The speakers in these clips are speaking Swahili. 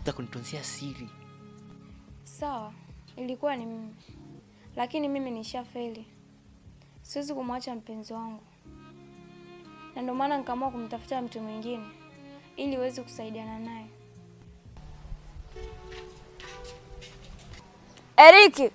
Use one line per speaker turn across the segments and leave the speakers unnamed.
za kunitunzia siri.
Sawa, ilikuwa ni mimi. Lakini mimi nishafeli. Siwezi kumwacha mpenzi wangu. Na ndio maana nikaamua kumtafuta mtu mwingine ili uweze kusaidiana naye. Eric!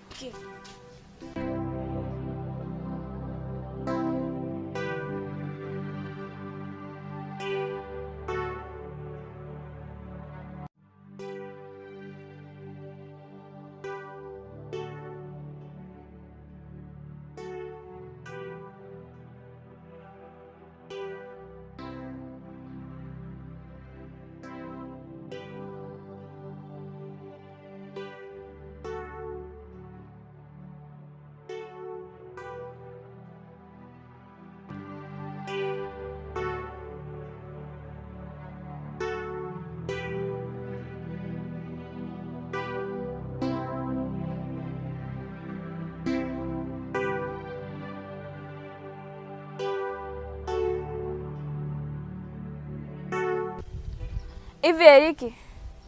Hivi Eriki,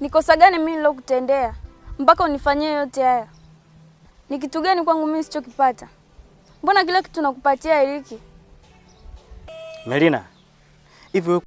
ni kosa gani mimi nilokutendea mpaka unifanyie yote haya? Ni kitu gani kwangu mimi sichokipata? Mbona kila kitu nakupatia Eriki?
Melina, hivi wewe